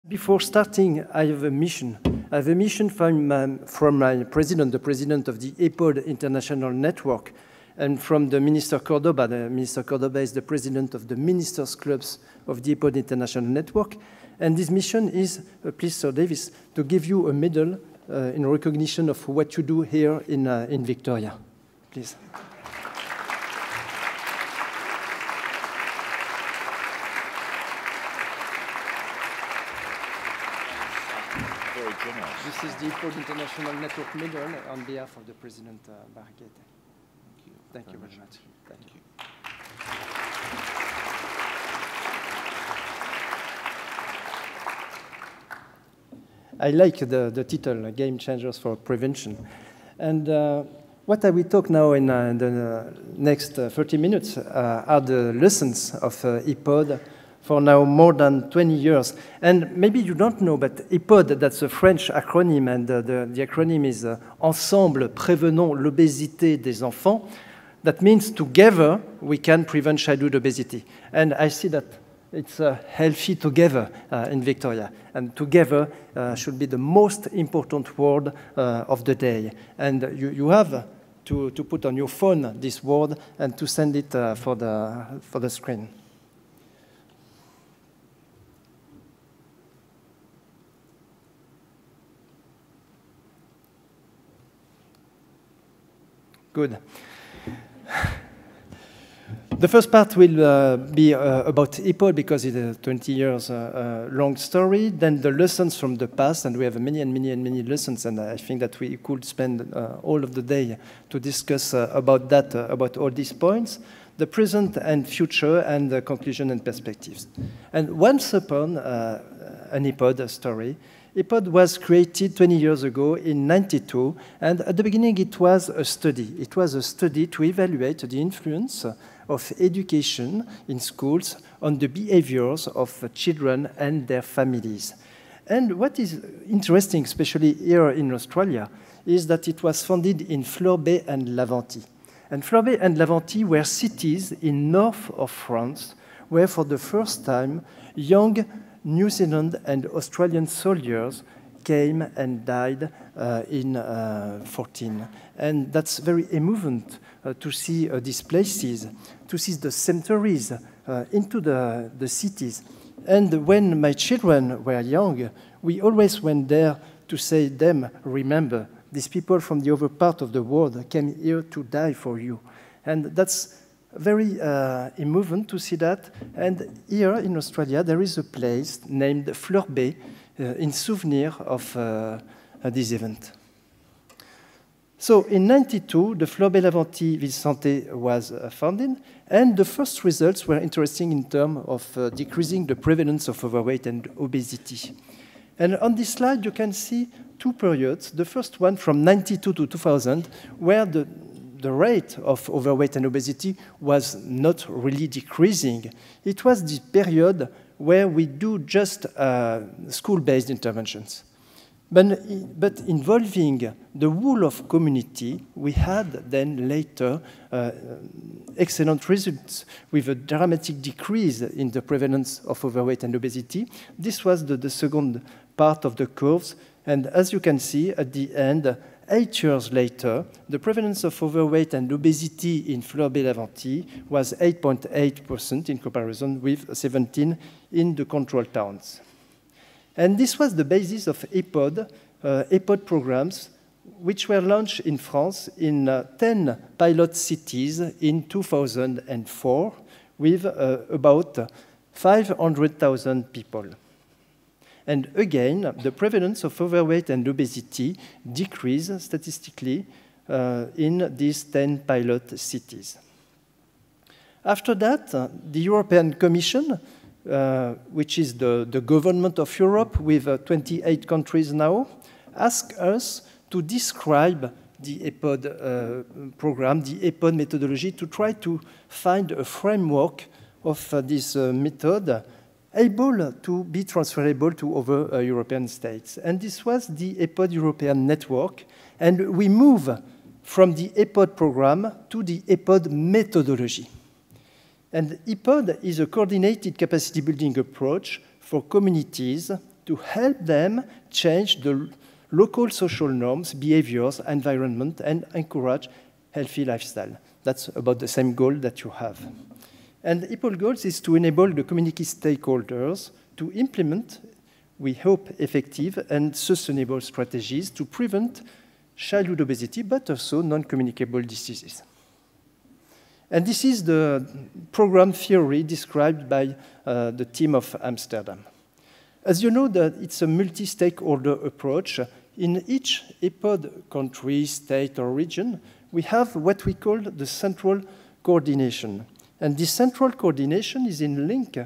Before starting, I have a mission. I have a mission from my president, the president of the EPOD International Network, and from the Minister Cordoba. The Minister Cordoba is the president of the Ministers' Clubs of the EPOD International Network. And this mission is, please, Sir Davis, to give you a medal in recognition of what you do here in Victoria. Please. Very generous. This is the EPOD International Network medal on behalf of the President Barraquete. Thank you very much. Thank you. I like the title, Game Changers for Prevention. And what I will talk now in the next 30 minutes are the lessons of EPOD for now more than 20 years. And maybe you don't know, but EPOD, that's a French acronym, and the acronym is Ensemble Prévenons l'obésité des enfants. That means together we can prevent childhood obesity. And I see that it's healthy together in Victoria. And together should be the most important word of the day. And you have to put on your phone this word and to send it for the screen. Good. The first part will be about EPOD because it's a 20 years long story. Then the lessons from the past, and we have many and many and many lessons, and I think that we could spend all of the day to discuss about that, about all these points, the present and future, and the conclusion and perspectives. And once upon an EPOD story, EPOD was created 20 years ago in '92, and at the beginning it was a study. It was a study to evaluate the influence of education in schools on the behaviors of children and their families. And what is interesting, especially here in Australia, is that it was founded in Fleur Bay and Laventie. And Fleur Bay and Laventie were cities in north of France where for the first time young New Zealand and Australian soldiers came and died in 14. And that's very moving to see these places, to see the cemeteries into the cities. And when my children were young, we always went there to say them, remember, these people from the other part of the world came here to die for you. And that's very moving to see that. And here in Australia, there is a place named Fleur Bay in souvenir of this event. So in '92, the Fleur Bay Laventie Ville Santé was founded, and the first results were interesting in terms of decreasing the prevalence of overweight and obesity. And on this slide, you can see two periods. The first one from '92 to 2000, where the rate of overweight and obesity was not really decreasing. It was the period where we do just school-based interventions. But involving the whole of community, we had then later excellent results with a dramatic decrease in the prevalence of overweight and obesity. This was the second part of the curves. And as you can see at the end, 8 years later, the prevalence of overweight and obesity in Fleur Bay Laventie was 8.8% in comparison with 17 in the control towns. And this was the basis of EPOD programs, which were launched in France in 10 pilot cities in 2004 with about 500,000 people. And again, the prevalence of overweight and obesity decreased statistically in these 10 pilot cities. After that, the European Commission, which is the government of Europe with 28 countries now, asked us to describe the EPOD program, the EPOD methodology, to try to find a framework of this method able to be transferable to other European states. And this was the EPOD European Network. And we move from the EPOD program to the EPOD methodology. And EPOD is a coordinated capacity building approach for communities to help them change the local social norms, behaviors, environment, and encourage healthy lifestyle. That's about the same goal that you have. And EPOL goals is to enable the community stakeholders to implement, we hope, effective and sustainable strategies to prevent childhood obesity, but also non-communicable diseases. And this is the program theory described by the team of Amsterdam. As you know, that it's a multi-stakeholder approach. In each EPOD country, state, or region, we have what we call the central coordination. And this central coordination is in link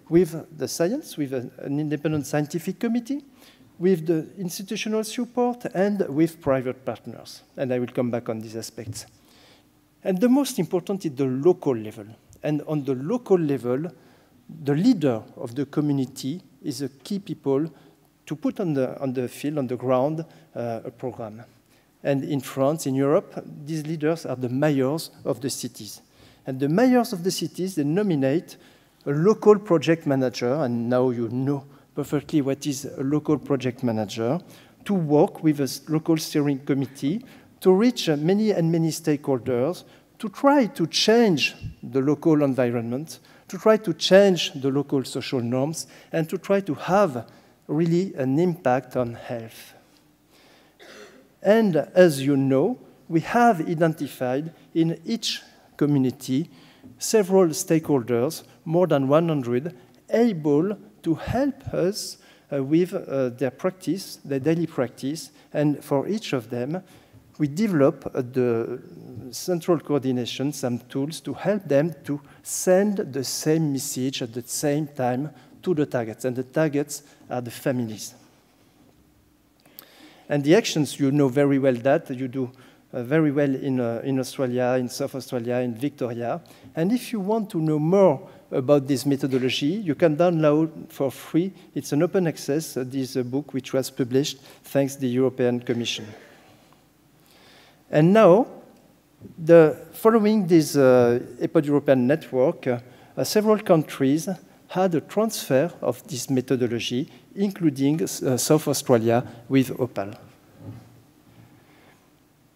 with the science, with an independent scientific committee, with the institutional support, and with private partners. And I will come back on these aspects. And the most important is the local level. And on the local level, the leader of the community is a key people to put on the field, on the ground, a program. And in France, in Europe, these leaders are the mayors of the cities. And the mayors of the cities, they nominate a local project manager, and now you know perfectly what is a local project manager, to work with a local steering committee to reach many and many stakeholders, to try to change the local environment, to try to change the local social norms, and to try to have really an impact on health. And as you know, we have identified in each community several stakeholders, more than 100, able to help us with their practice, their daily practice. And for each of them, we develop the central coordination, some tools to help them to send the same message at the same time to the targets. And the targets are the families. And the actions, you know very well that. You do very well in Australia, in South Australia, in Victoria. And if you want to know more about this methodology, you can download for free. It's an open access, this book, which was published thanks to the European Commission. And now, following this EPOD European network, several countries had a transfer of this methodology, including South Australia with OPAL.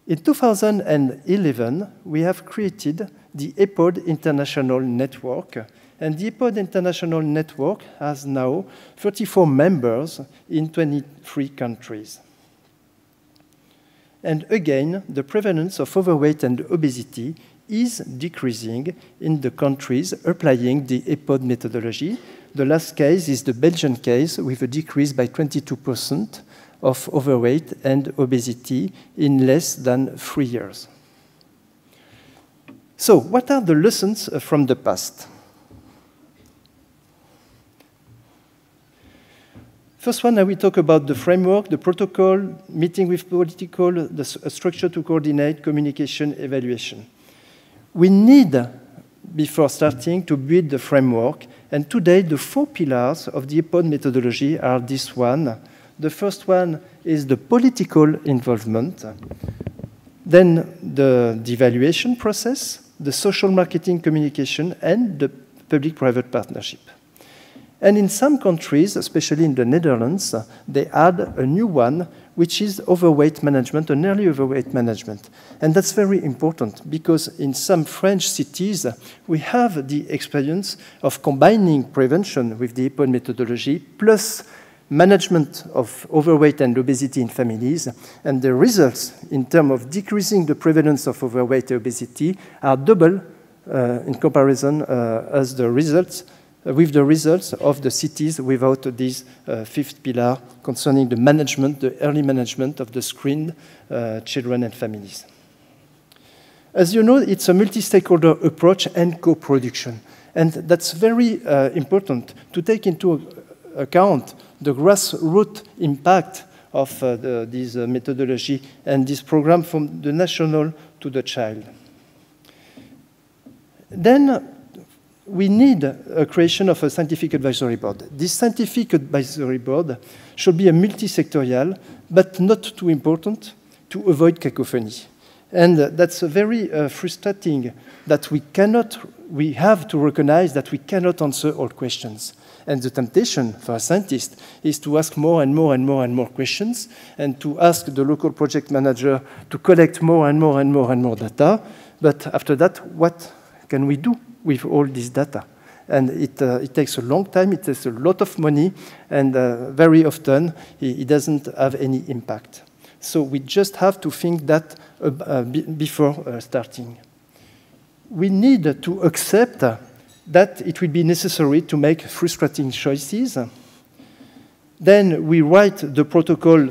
In 2011, we have created the EPOD International Network, and the EPOD International Network has now 34 members in 23 countries. And again, the prevalence of overweight and obesity is decreasing in the countries applying the EPOD methodology. The last case is the Belgian case, with a decrease by 22% of overweight and obesity in less than 3 years. So, what are the lessons from the past? First one, I will talk about the framework, the protocol, meeting with political, the structure to coordinate, communication, evaluation. We need, before starting, to build the framework. And today, the 4 pillars of the EPOD methodology are this one. The first one is the political involvement, then the evaluation process, the social marketing communication, and the public-private partnership. And in some countries, especially in the Netherlands, they add a new one, which is overweight management, an early overweight management. And that's very important, because in some French cities, we have the experience of combining prevention with the EPOD methodology, plus management of overweight and obesity in families, and the results in terms of decreasing the prevalence of overweight and obesity are double in comparison as the results with the results of the cities without this 5th pillar concerning the management, the early management of the screened children and families. As you know, it's a multi-stakeholder approach and co-production. And that's very important to take into account the grassroots impact of this methodology and this program from the national to the child. Then we need a creation of a scientific advisory board. This scientific advisory board should be a multi-sectorial, but not too important to avoid cacophony. And that's very frustrating that we have to recognize that we cannot answer all questions. And the temptation for a scientist is to ask more and more and more and more questions, and to ask the local project manager to collect more and more and more and more data. But after that, what can we do with all this data? And it takes a long time, it takes a lot of money, and very often it doesn't have any impact. So we just have to think that before starting. We need to accept that it will be necessary to make frustrating choices. Then we write the protocol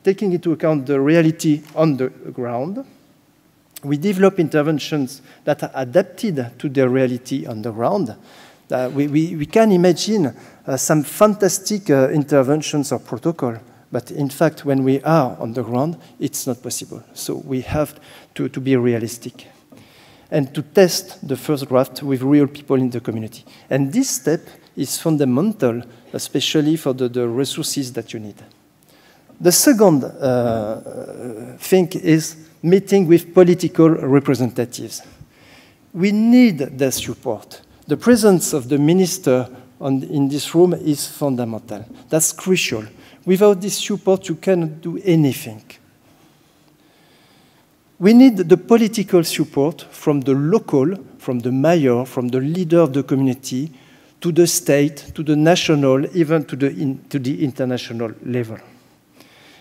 taking into account the reality on the ground. We develop interventions that are adapted to the reality on the ground. We can imagine some fantastic interventions or protocol, but in fact, when we are on the ground, it's not possible. So we have to be realistic and to test the first draft with real people in the community. And this step is fundamental, especially for the resources that you need. The second thing is meeting with political representatives. We need their support. The presence of the minister in this room is fundamental. That's crucial. Without this support, you cannot do anything. We need the political support from the local, from the mayor, from the leader of the community, to the state, to the national, even to the international level.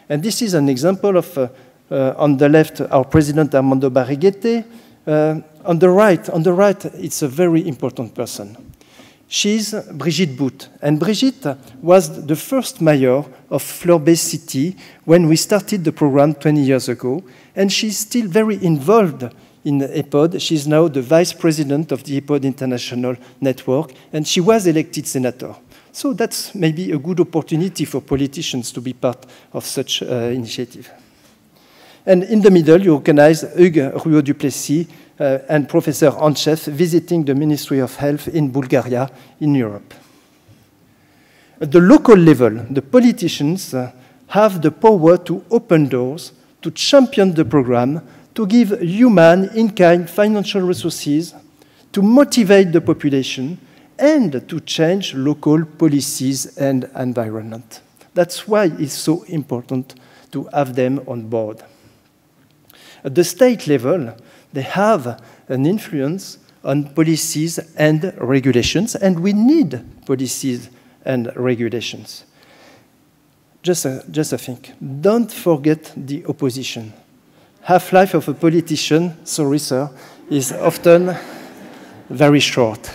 And this is an example of, on the left, our president Armando Barriguete. On the right, it's a very important person. She's Brigitte Bout. And Brigitte was the first mayor of Fleur-Bay City when we started the program 20 years ago. And she's still very involved in EPOD. She's now the vice president of the EPOD International Network, and she was elected senator. So that's maybe a good opportunity for politicians to be part of such initiative. And in the middle, you recognize Hugues Ruaud-Duplessis and Professor Antchev visiting the Ministry of Health in Bulgaria, in Europe. At the local level, the politicians have the power to open doors, to champion the program, to give human, in-kind financial resources, to motivate the population, and to change local policies and environment. That's why it's so important to have them on board. At the state level, they have an influence on policies and regulations, and we need policies and regulations. Just a thing. Don't forget the opposition. Half-life of a politician, sorry sir, is often very short.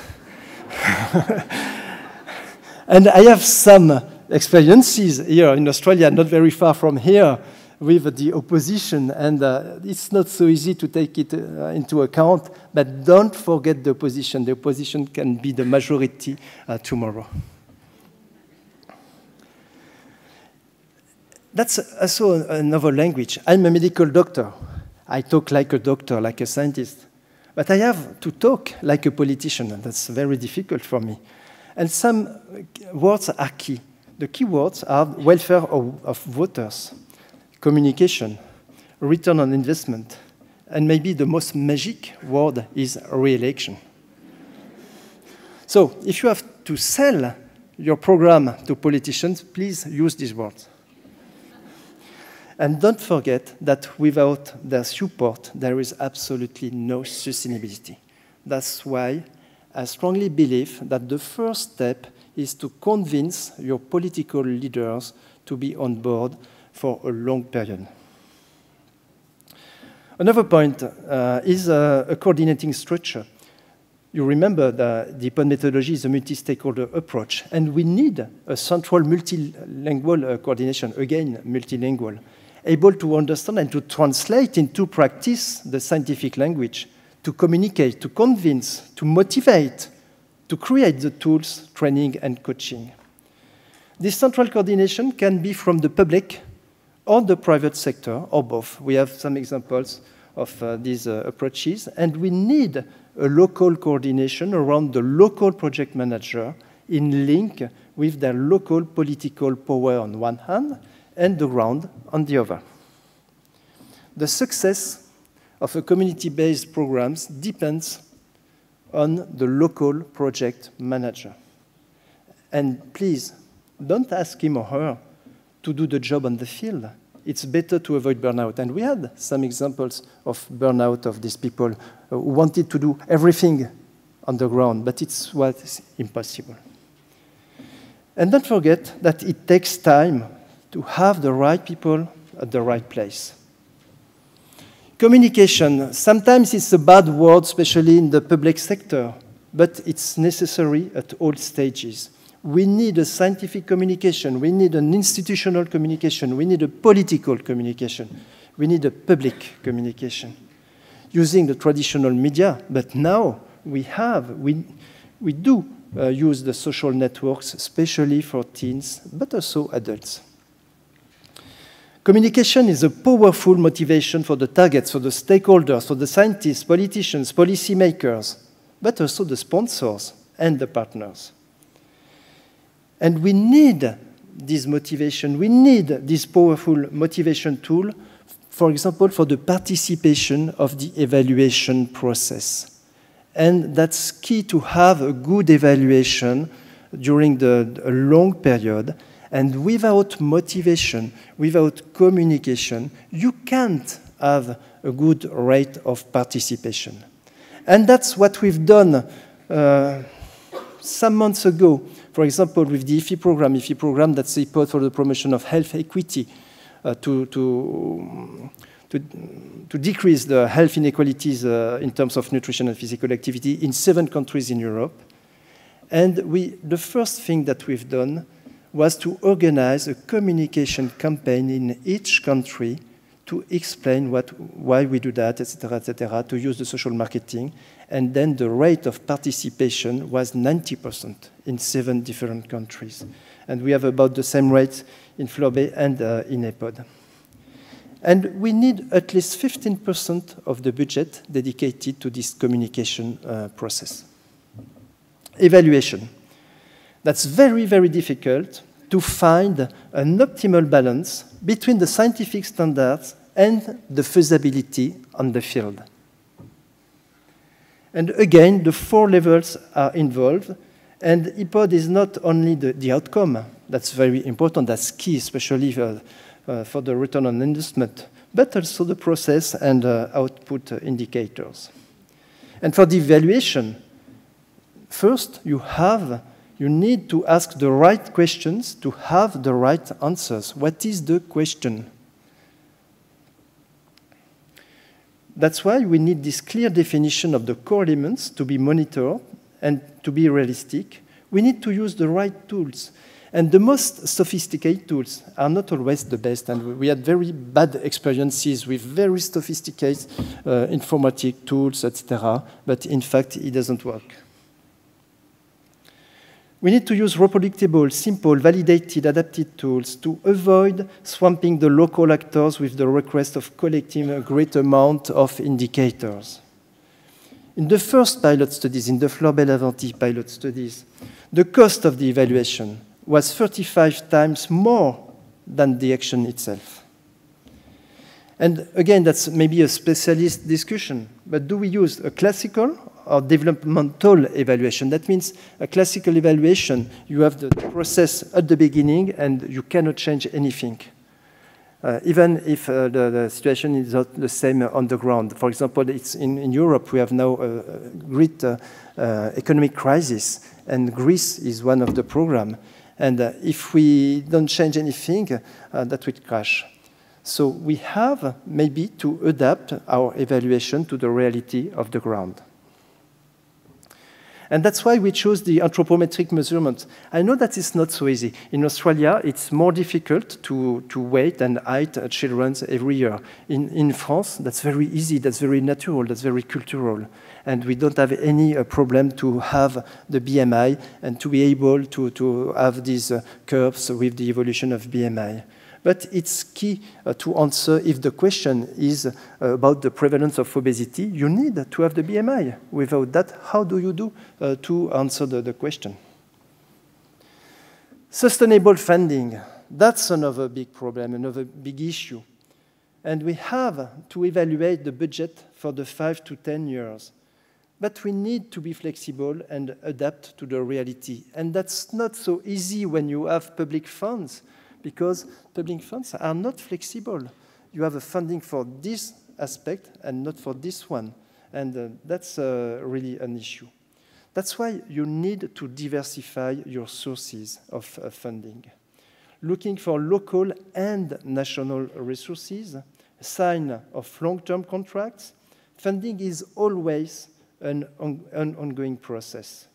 And I have some experiences here in Australia, not very far from here, with the opposition, and it's not so easy to take it into account, but don't forget the opposition. The opposition can be the majority tomorrow. That's also another language. I'm a medical doctor. I talk like a doctor, like a scientist. But I have to talk like a politician, and that's very difficult for me. And some words are key. The key words are welfare of voters, communication, return on investment, and maybe the most magic word is re-election. So if you have to sell your program to politicians, please use these words. And don't forget that without their support, there is absolutely no sustainability. That's why I strongly believe that the first step is to convince your political leaders to be on board for a long period. Another point is a coordinating structure. You remember the EPOD methodology is a multi-stakeholder approach, and we need a central multilingual coordination, again, multilingual, able to understand and to translate into practice the scientific language, to communicate, to convince, to motivate, to create the tools, training, and coaching. This central coordination can be from the public or the private sector, or both. We have some examples of these approaches, and we need a local coordination around the local project manager in link with their local political power on one hand and the ground on the other. The success of a community-based programs depends on the local project manager. And please, don't ask him or her to do the job on the field. It's better to avoid burnout. And we had some examples of burnout of these people who wanted to do everything on the ground, but it's what's impossible. And don't forget that it takes time to have the right people at the right place. Communication, sometimes it's a bad word, especially in the public sector, but it's necessary at all stages. We need a scientific communication, we need an institutional communication, we need a political communication, we need a public communication using the traditional media, but now we do use the social networks, especially for teens, but also adults. Communication is a powerful motivation for the targets, for the stakeholders, for the scientists, politicians, policymakers, but also the sponsors and the partners. And we need this motivation. We need this powerful motivation tool, for example, for the participation of the evaluation process. And that's key to have a good evaluation during a long period. And without motivation, without communication, you can't have a good rate of participation. And that's what we've done some months ago. For example, with the IFI program, that's the EPOD for the promotion of health equity, to decrease the health inequalities in terms of nutrition and physical activity in 7 countries in Europe. And the first thing that we've done was to organize a communication campaign in each country to explain why we do that, etc., to use the social marketing. And then the rate of participation was 90% in 7 different countries. And we have about the same rates in FLORB and in EPOD. And we need at least 15% of the budget dedicated to this communication process. Evaluation. That's very, very difficult to find an optimal balance between the scientific standards and the feasibility on the field. And again, the 4 levels are involved, and EPOD is not only the outcome, that's very important, that's key, especially for the return on investment, but also the process and output indicators. And for the evaluation, first you need to ask the right questions to have the right answers. What is the question? That's why we need this clear definition of the core elements to be monitored and to be realistic. We need to use the right tools. And the most sophisticated tools are not always the best. And we had very bad experiences with very sophisticated informatic tools, etc. But in fact, it doesn't work. We need to use reproducible, simple, validated, adapted tools to avoid swamping the local actors with the request of collecting a great amount of indicators. In the first pilot studies, in the FLORB-Avanti pilot studies, the cost of the evaluation was 35 times more than the action itself. And again, that's maybe a specialist discussion, but do we use a classical or developmental evaluation? That means a classical evaluation, you have the process at the beginning and you cannot change anything, even if the situation is not the same on the ground. For example, it's in Europe, we have now a great economic crisis, and Greece is one of the programs. And if we don't change anything, that will crash. So we have maybe to adapt our evaluation to the reality of the ground. And that's why we chose the anthropometric measurement. I know that it's not so easy. In Australia, it's more difficult to weight and height children every year. In France, that's very easy, that's very natural, that's very cultural. And we don't have any problem to have the BMI and to be able to have these curves with the evolution of BMI. But it's key to answer if the question is about the prevalence of obesity, you need to have the BMI. Without that, how do you do to answer the question? Sustainable funding, that's another big problem, another big issue. And we have to evaluate the budget for the 5 to 10 years. But we need to be flexible and adapt to the reality. And that's not so easy when you have public funds, because public funds are not flexible. You have a funding for this aspect and not for this one. And that's really an issue. That's why you need to diversify your sources of funding. Looking for local and national resources, sign of long-term contracts, funding is always an ongoing process.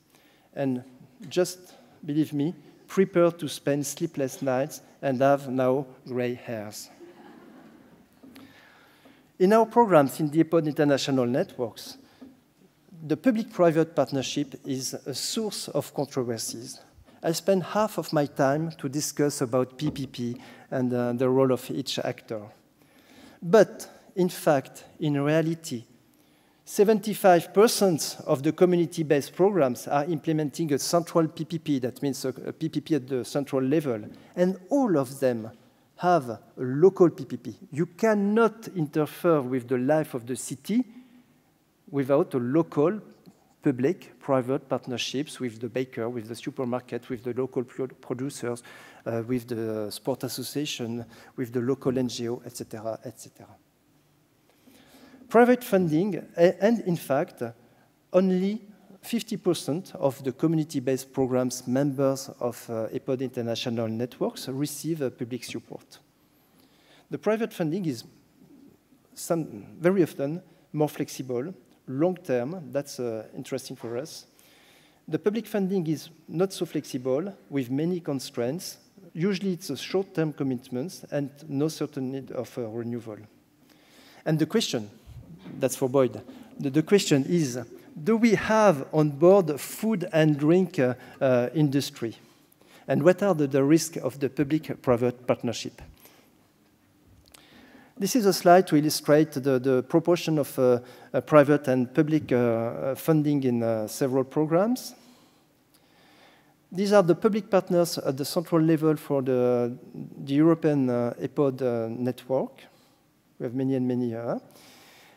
And just believe me, prepare to spend sleepless nights and have now gray hairs. In our programs in the EPOD International Networks, the public-private partnership is a source of controversies. I spend half of my time to discuss about PPP and the role of each actor. But, in fact, in reality, 75% of the community-based programs are implementing a central PPP, that means a PPP at the central level, and all of them have a local PPP. You cannot interfere with the life of the city without a local public-private partnerships with the baker, with the supermarket, with the local producers, with the sport association, with the local NGO, etc., etc. Private funding, and in fact, only 50% of the community-based programs members of EPOD International Networks receive public support. The private funding is very often more flexible, long-term. That's interesting for us. The public funding is not so flexible, with many constraints. Usually it's a short-term commitments and no certain need of renewal. And the question, that's for Boyd, the question is, do we have on board food and drink industry? And what are the risks of the public-private partnership? This is a slide to illustrate the proportion of private and public funding in several programs. These are the public partners at the central level for the European EPOD network. We have many and many here.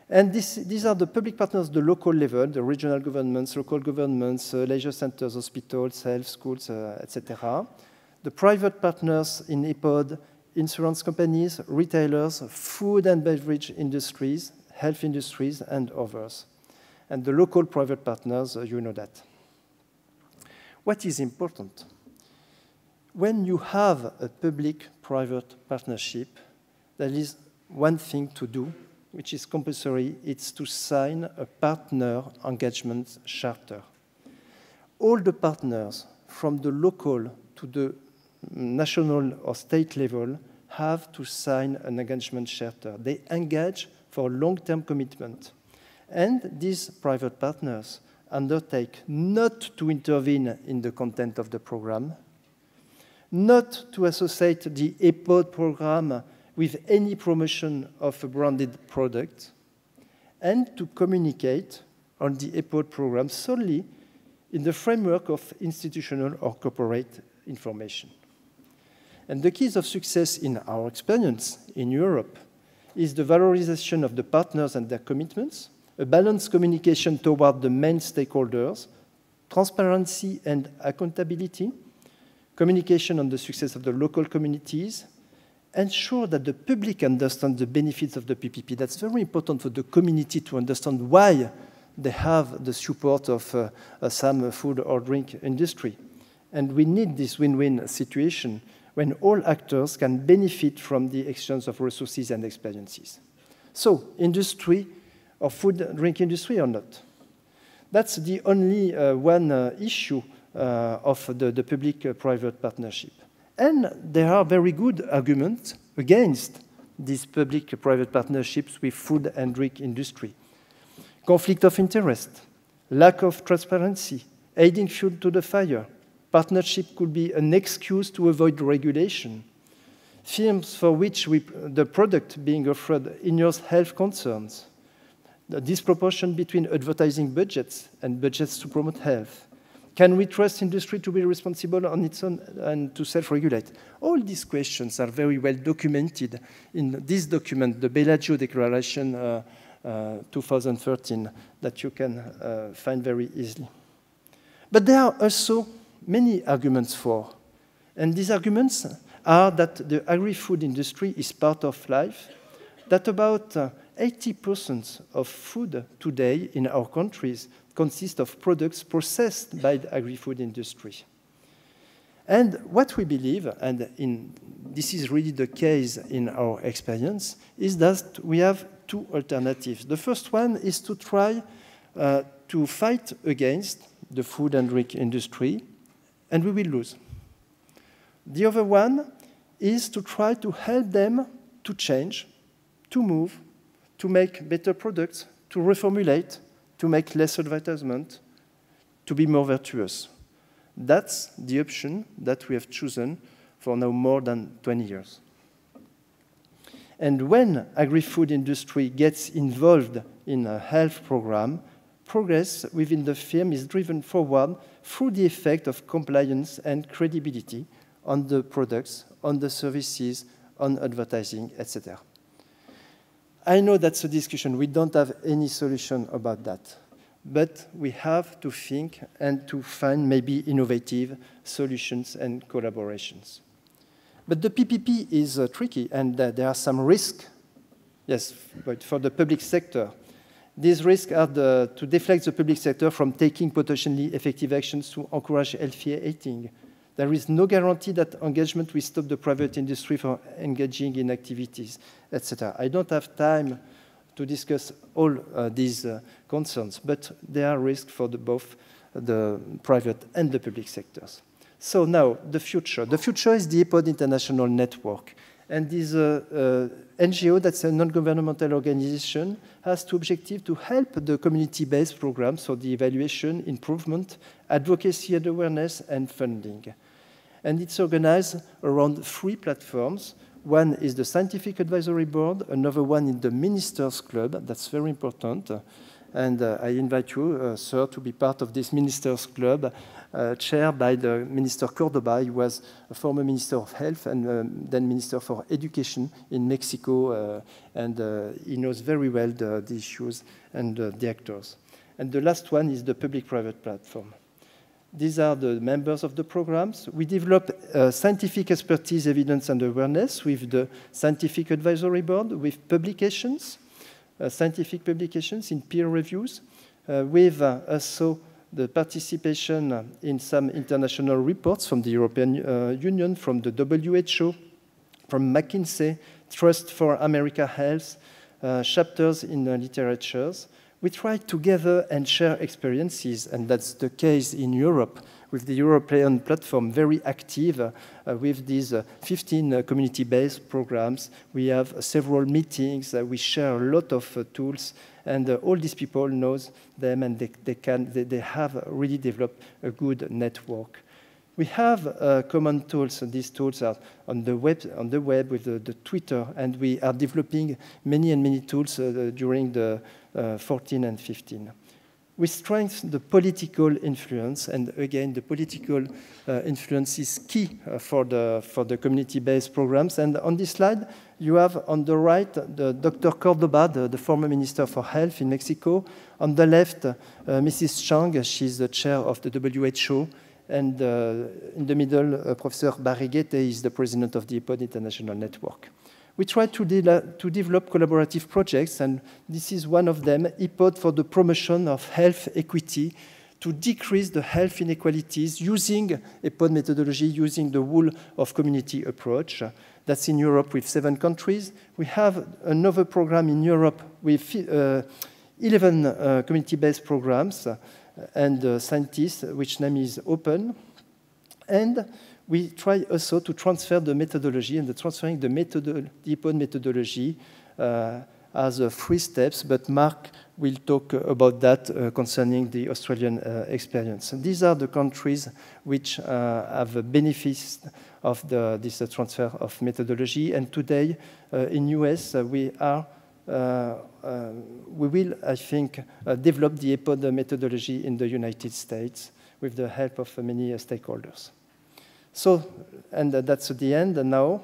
And these are the public partners at the local level, the regional governments, local governments, leisure centers, hospitals, health, schools, etc. The private partners in EPOD, insurance companies, retailers, food and beverage industries, health industries, and others. And the local private partners, you know that. What is important? When you have a public-private partnership, there is one thing to do, which is compulsory. It's to sign a partner engagement charter. All the partners, from the local to the national or state level, have to sign an engagement charter. They engage for long-term commitment. And these private partners undertake not to intervene in the content of the program, not to associate the EPOD program with any promotion of a branded product, and to communicate on the EPOD program solely in the framework of institutional or corporate information. And the keys of success in our experience in Europe is the valorization of the partners and their commitments, a balanced communication toward the main stakeholders, transparency and accountability, communication on the success of the local communities, ensure that the public understands the benefits of the PPP. That's very important for the community to understand why they have the support of some food or drink industry. And we need this win-win situation when all actors can benefit from the exchange of resources and experiences. So, industry or food and drink industry or not? That's the only one issue of the public-private partnership. And there are very good arguments against these public-private partnerships with food and drink industry. Conflict of interest, lack of transparency, adding fuel to the fire. Partnership could be an excuse to avoid regulation. Firms for which the product being offered ignores health concerns. The disproportion between advertising budgets and budgets to promote health. Can we trust industry to be responsible on its own and to self-regulate? All these questions are very well documented in this document, the Bellagio Declaration 2013, that you can find very easily. But there are also many arguments for, and these arguments are that the agri-food industry is part of life, that about 80% of food today in our countries consist of products processed by the agri-food industry. And what we believe, and this is really the case in our experience, is that we have two alternatives. The first one is to try to fight against the food and drink industry, and we will lose. The other one is to try to help them to change, to move, to make better products, to reformulate, to make less advertisement, to be more virtuous. That's the option that we have chosen for now more than 20 years. And when agri-food industry gets involved in a health program, progress within the firm is driven forward through the effect of compliance and credibility on the products, on the services, on advertising, etc. I know that's a discussion. We don't have any solution about that. But we have to think and to find maybe innovative solutions and collaborations. But the PPP is tricky, and there are some risks, yes, but for the public sector. These risks are to deflect the public sector from taking potentially effective actions to encourage healthier eating. There is no guarantee that engagement will stop the private industry from engaging in activities, etc. I don't have time to discuss all these concerns, but there are risks for both the private and the public sectors. So now, the future. The future is the EPOD International Network. And this NGO, that's a non-governmental organization, has two objectives: to help the community-based programs for the evaluation, improvement, advocacy and awareness, and funding. And it's organized around 3 platforms. One is the Scientific Advisory Board, another one is the Ministers Club. That's very important. And I invite you, sir, to be part of this Ministers Club, chaired by the Minister Cordoba. He was a former Minister of Health and then Minister for Education in Mexico, and he knows very well the issues and the actors. And the last one is the Public-Private Platform. These are the members of the programs. We develop scientific expertise, evidence, and awareness with the Scientific Advisory Board, with publications, scientific publications in peer reviews, with also the participation in some international reports from the European Union, from the WHO, from McKinsey, Trust for America Health, chapters in literatures. We try together and share experiences, and that's the case in Europe with the European platform, very active with these 15 community-based programs. We have several meetings, we share a lot of tools, and all these people know them, and they have really developed a good network. We have common tools, and these tools are on the web with the Twitter, and we are developing many and many tools during the 14 and 15. We strengthen the political influence, and again, the political influence is key for the community-based programs. And on this slide, you have on the right the Dr. Cordoba, the former Minister for Health in Mexico. On the left, Mrs. Chang, she's the chair of the WHO. And in the middle, Professor Barriguete is the president of the EPOD International Network. We try to develop collaborative projects, and this is one of them, EPOD for the promotion of health equity, to decrease the health inequalities using EPOD methodology, using the whole of community approach. That's in Europe with 7 countries. We have another program in Europe with 11 community-based programs and scientists, which name is Open. And we try also to transfer the methodology, and transferring the EPOD methodology as 3 steps, but Mark will talk about that concerning the Australian experience. And these are the countries which have benefits of this transfer of methodology. And today in US, we will, I think, develop the EPOD methodology in the United States with the help of many stakeholders. So, and that's at the end, and now,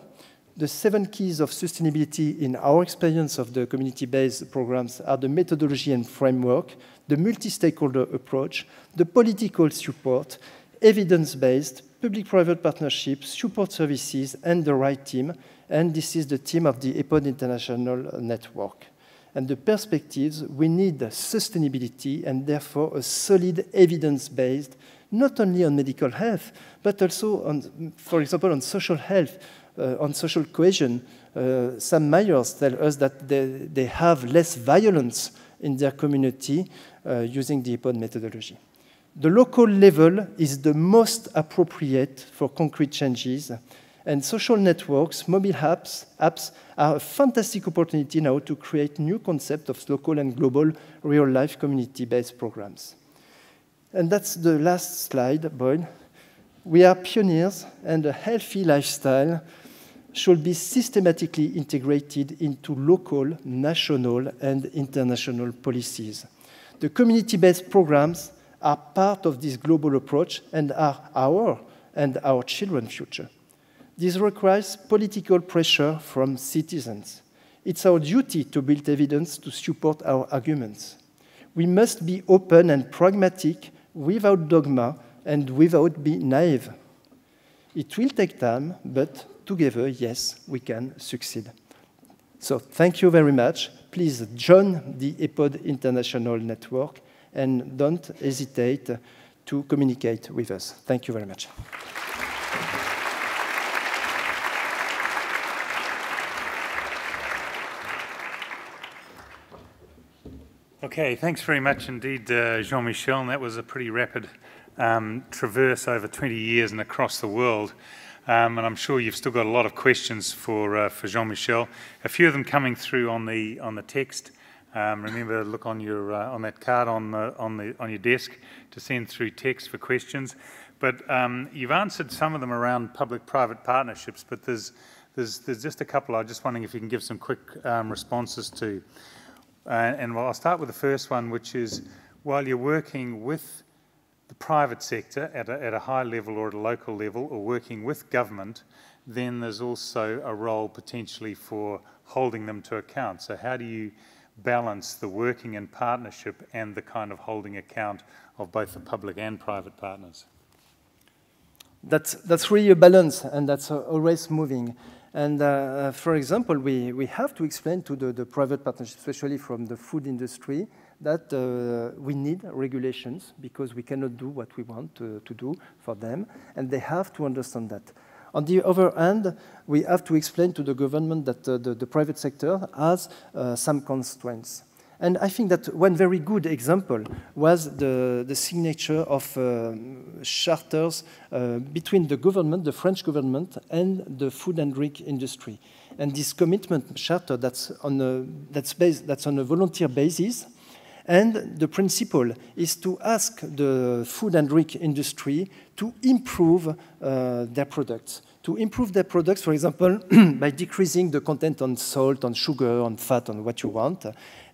the 7 keys of sustainability in our experience of the community-based programs are the methodology and framework, the multi-stakeholder approach, the political support, evidence-based, public-private partnerships, support services, and the right team. And this is the team of the EPOD International Network. And the perspectives, we need sustainability and therefore a solid evidence-based, not only on medical health, but also on, for example, on social health, on social cohesion. Some mayors tell us that they have less violence in their community using the EPOD methodology. The local level is the most appropriate for concrete changes, and social networks, mobile apps are a fantastic opportunity now to create new concepts of local and global real-life community-based programs. And that's the last slide, Boyd. We are pioneers, and a healthy lifestyle should be systematically integrated into local, national, and international policies. The community-based programs are part of this global approach and are our and our children's future. This requires political pressure from citizens. It's our duty to build evidence to support our arguments. We must be open and pragmatic, without dogma and without being naive. It will take time, but together, yes, we can succeed. So thank you very much. Please join the EPOD International Network and don't hesitate to communicate with us. Thank you very much. Okay, thanks very much indeed, Jean-Michel, and that was a pretty rapid traverse over 20 years and across the world. And I'm sure you've still got a lot of questions for Jean-Michel. A few of them coming through on the text. Remember, look on your on that card on your desk to send through text for questions. But you've answered some of them around public-private partnerships. But there's just a couple. I'm just wondering if you can give some quick responses to. And I'll start with the first one, which is while you're working with the private sector at a high level or at a local level, or working with government, then there's also a role potentially for holding them to account. So how do you balance the working in partnership and the kind of holding account of both the public and private partners? That's really a balance, and that's always moving. And for example, we have to explain to the private partnership, especially from the food industry, that we need regulations because we cannot do what we want to do for them, and they have to understand that. On the other hand, we have to explain to the government that the private sector has some constraints. And I think that one very good example was the signature of charters between the government, the French government, and the food and drink industry. And this commitment charter that's on a volunteer basis. And the principle is to ask the food and drink industry to improve their products. To improve their products, for example, by decreasing the content on salt, on sugar, on fat, on what you want.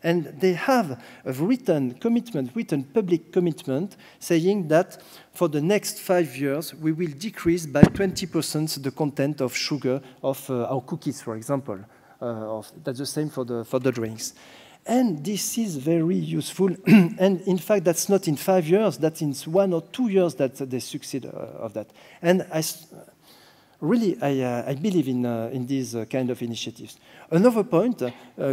And they have a written commitment, written public commitment, saying that for the next 5 years, we will decrease by 20% the content of sugar of our cookies, for example. That's the same for the drinks. And this is very useful. And in fact, that's not in 5 years, that's in 1 or 2 years that they succeed of that. And I believe in these kind of initiatives. Another point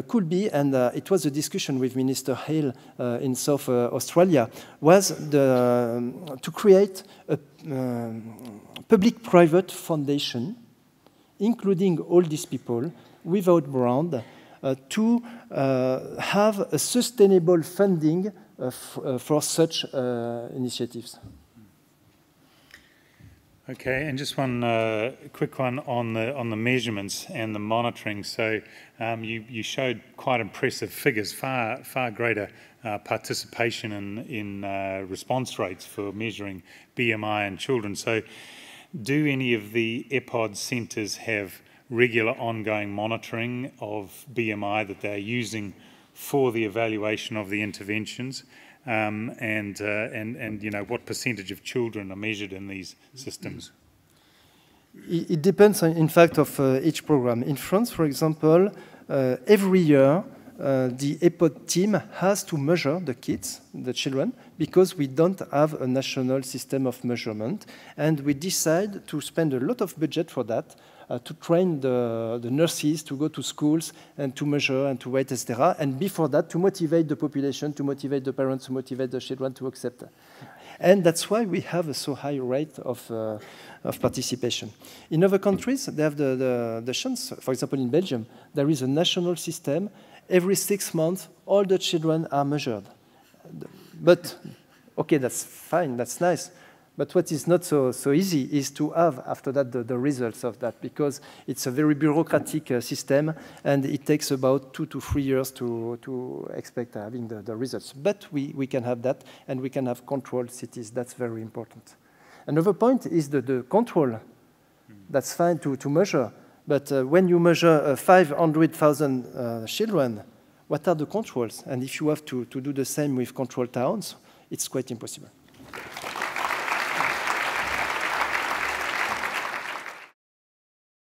could be, and it was a discussion with Minister Hale in South Australia, was to create a public-private foundation, including all these people, without brand, to have a sustainable funding for such initiatives. Okay, and just one quick one on the measurements and the monitoring. So you showed quite impressive figures, far greater participation in response rates for measuring BMI in children. So do any of the EPOD centres have regular ongoing monitoring of BMI that they're using for the evaluation of the interventions? and you know, what percentage of children are measured in these systems? It depends, in fact, of each program. In France, for example, every year, the EPOD team has to measure the kids, the children, because we don't have a national system of measurement. And we decide to spend a lot of budget for that, to train the nurses to go to schools and to measure and to wait, etc. And before that, to motivate the population, to motivate the parents, to motivate the children to accept. And that's why we have a so high rate of participation. In other countries, they have the chance. For example, in Belgium, there is a national system. Every 6 months, all the children are measured. But, okay, that's fine, that's nice. But what is not so easy is to have, after that, the results of that, because it's a very bureaucratic system, and it takes about 2 to 3 years to expect having the results. But we can have that, and we can have controlled cities. That's very important. Another point is the control. That's fine to measure. But when you measure 500,000 children, what are the controls? And if you have to do the same with control towns, it's quite impossible.